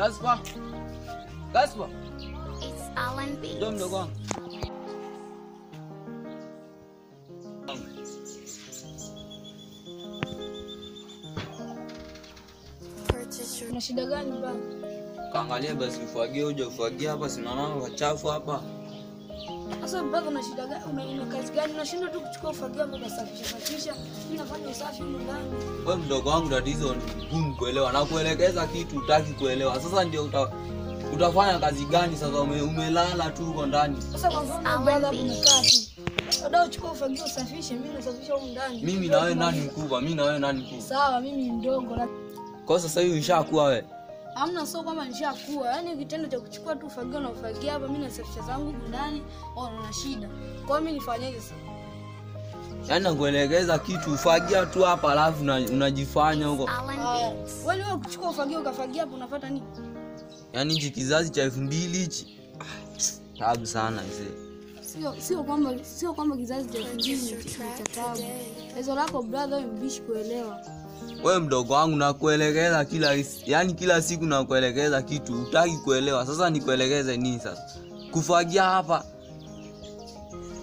Gaspar. Gaspar. It's Alan Beats. Ndio mdogo wangu. Una shida gani baba? Kaangalia basi ufagie uje ufagie hapa, sinaona wachafu hapa. Sasa baba una shida gani? Una kazi gani? Unashinda tu kuchukua ufagio hapo kusafisha. Mimi nafanya usafi huko ndani. Wewe mdogo wangu tatizo ni ngumu kuelewa. Na kuelekeza kitu hutaki kuelewa. Sasa ndio utafanya kazi gani sasa umelala tu huko ndani? Sasa kwa mfano baba umekaa tu. Baada uchukua ufagio usafishe, mimi nasafisha huko ndani. Mimi na wewe nani mkubwa? Mimi na wewe nani mkubwa? Sawa, mimi ni mdogo. Kwa sasa hivi ushakuwa wewe. Hamna, sio kama nishakuwa. Yaani kitendo cha kuchukua tu ufagio na ufagia hapa, mimi nasafisha zangu huko ndani, una shida. Kwa hiyo mimi nifanyeje sasa? Yaani nakuelekeza kitu ufagia tu hapa alafu unajifanya huko. Wewe kuchukua ufagio ukafagia hapo unafuata nini? Yaani hichi kizazi cha 2000 hichi. Tabu sana mzee. Sio kwamba kizazi cha 2000 cha tabu. Hizo lako brother mbishi kuelewa. Wewe mdogo wangu nakuelekeza kila siku nakuelekeza kitu hutaki kuelewa. Sasa nikuelekeze nini sasa? Kufagia hapa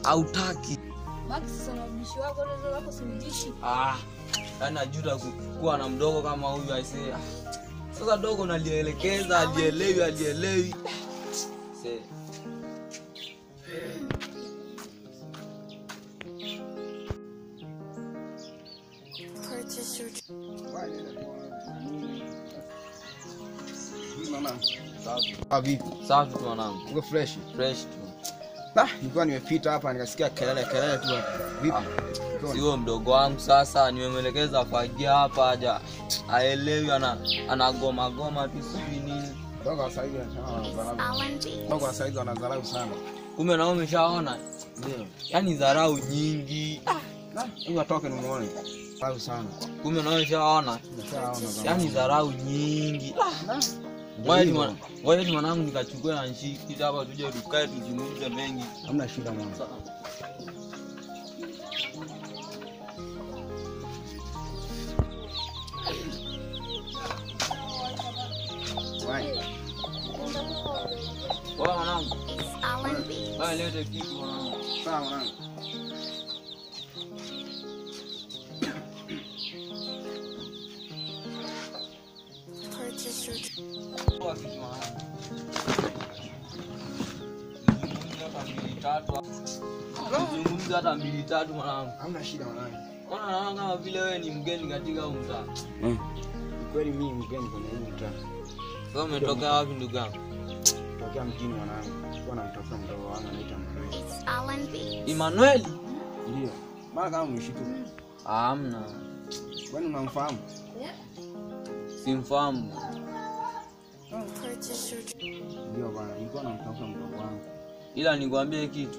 hautaki. Baki sasa na mbishi wako hizo lako simbishi. Yaani najuta kuwa na mdogo kama huyu aisee. Sasa dogo nalielekeza, alielewi. Sasa safi tu mwanangu. Uko fresh tu. Nilikuwa nimepita hapa nikasikia kelele tu hapa. Vipi? Sio mdogo wangu sasa nimemwelekeza afagia hapa haja. Aelewi anagoma tu sisi nini. Dogo sasa hivi wanadharau sana. Kumbe na wewe umeshaona? Ndio. Yaani dharau nyingi. Hebu atoke nimuone. Dharau sana. Kumbe na wewe umeshaona? Yaani dharau nyingi. Wewe mwanangu nikachukua na nshiki hapa tuje tukae tuzungumze mengi. Hamna shida mwana. Wewe mwanangu. Wewe lete kitu mwanangu. Sawa mwanangu. Zungumza hata 2-3 mwanangu. Hamna shida mwanangu. Naona kama vile wewe ni mgeni katika huu mtaa. Kweli mimi mgeni kwenye huu mtaa. Wewe umetoka wapi ndugu yangu? Tokea mjini mwanangu. Kwa namtafuta mdogo wangu anaitwa Manuel. Emmanuel? Ndio. Mara kama mshitu. Hamna. Kwani unamfahamu? Simfahamu. Ndio bwana, nilikuwa namtafuta mdogo wangu. Ila nikwambie kitu.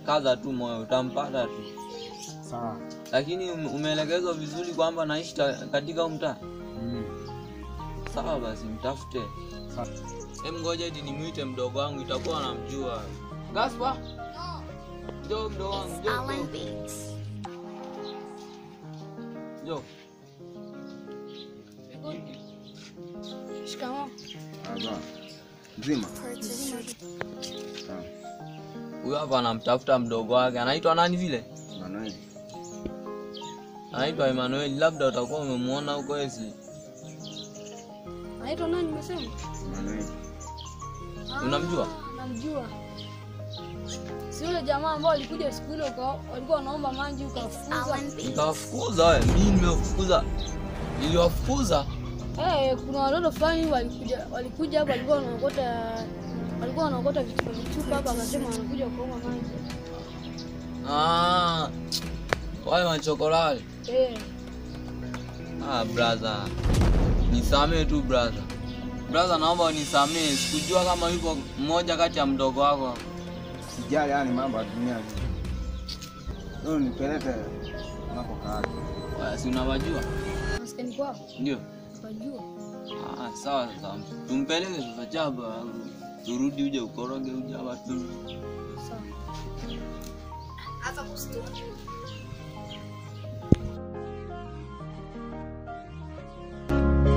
Kaza tu moyo utampata tu. Sawa. Lakini umeelekezwa vizuri kwamba naishi katika mtaa. Sawa basi mtafute. Sawa. Ngoja hadi nimuite mdogo wangu itakuwa anamjua. Gaspar. Njoo mdogo wangu, njoo. Shikamoo. Mzima. Huyu hapa anamtafuta mdogo wake. Anaitwa nani vile? Manuel. Anaitwa Emmanuel. Labda utakuwa umemuona huko hivi. Anaitwa nani umesema? Manuel. Unamjua? Namjua. Si yule jamaa ambao alikuja siku ile walikuwa wanaomba maji ukafukuza. Nikawafukuza wewe. Mimi nimewafukuza. Niliwafukuza. Kuna watoto fulani walikuja hapa walikuwa wanaokota vitu hapa akasema wanakuja kuomba maji. Wale machokolali. Brother. Nisamee tu brother. Brother naomba unisamee. Sikujua kama yuko mmoja kati ya mdogo wako. Sijali yani mambo ya dunia hii. Leo nipeleke unapokaa. Si unawajua? Maskani kwao? Ndio. Wajua. Sawa. Tumpeleke sasa chaba. Turudi uje ukoroge uje hapa tu. Sawa. Hata kustoa.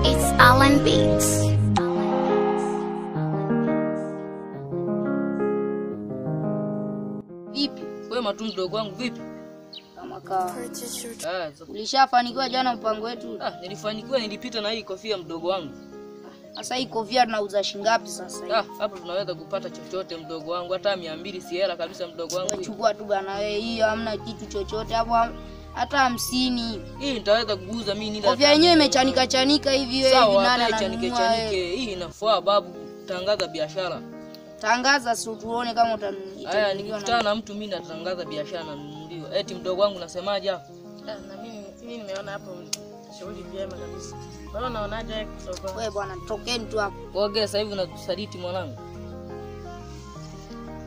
It's Alan Beats. tu mdogo wangu, vipi? Kama kawa. So, Ulishafanikiwa jana mpango wetu? Nilifanikiwa, nilipita na hii kofia mdogo wangu. Sasa hii kofia tunauza shingapi sasa? Hapo tunaweza kupata chochote mdogo wangu, hata 200 si hela kabisa mdogo wangu. Chukua tu bana wewe, hiyo hamna kitu chochote hapo, hata 50. Hii nitaweza kuuza mimi nini? Kofia yenyewe imechanika chanika hivi wewe hivi nani ananunua? Hii inafaa babu, tangaza biashara. Tangaza si tuone kama utanunuliwa. Haya, nikikutana na mtu mimi natangaza biashara na nunuliwa. Eti mdogo wangu nasemaje hapo? Na mimi nimeona hapo shughuli vyema kabisa. Bwana naonaje kusoko? Wewe bwana tokeni tu hapo. Wewe sasa hivi unatusaliti mwanangu.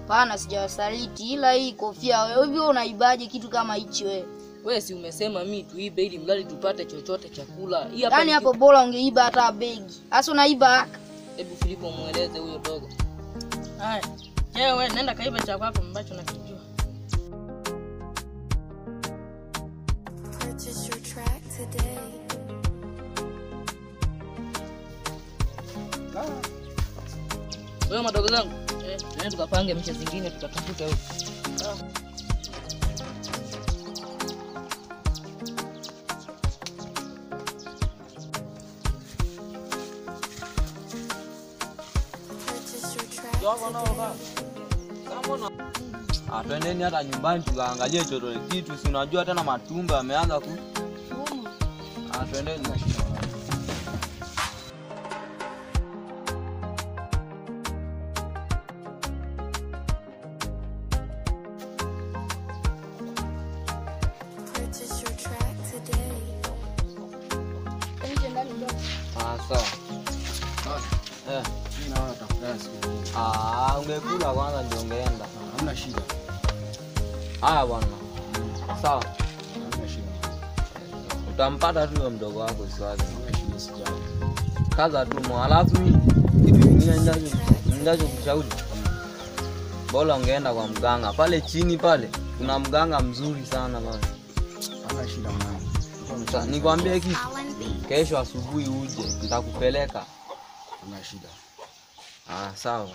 Pana sijawasaliti, ila hii kofia wewe hivi unaibaje kitu kama hichi wewe? Wewe si umesema mimi tuibe ili mradi tupate chochote chakula. Hii hapa yani hapo bora ungeiba hata begi. Sasa unaiba haka. Hebu Filipo mueleze huyo dogo. Haya. Je, wewe nenda kaiba cha kwako ambacho nakijua. Purchase your track today. Wewe madogo zangu, twende tukapange miche zingine tukatafuta huko. Twendeni hata nyumbani tukaangalie chochote kitu, si unajua tena matumba yameanza ku. Twendeni. Purchase your track today. Sawa. Mimi naona tafadhali siku. Ungekula kwanza ndio ungeenda. Hamna shida. Haya bwana. Sawa. Hamna shida. Utampata tu yule mdogo wako siwazi. Hamna shida sijali. Kaza tu alafu kitu kingine ndacho kushauri. Bora ungeenda kwa mganga. Pale chini pale kuna mganga mzuri sana bwana. Hamna shida mwanangu. Nikwambie kitu. Alan B. Kesho asubuhi uje nitakupeleka. Hamna shida. Sawa.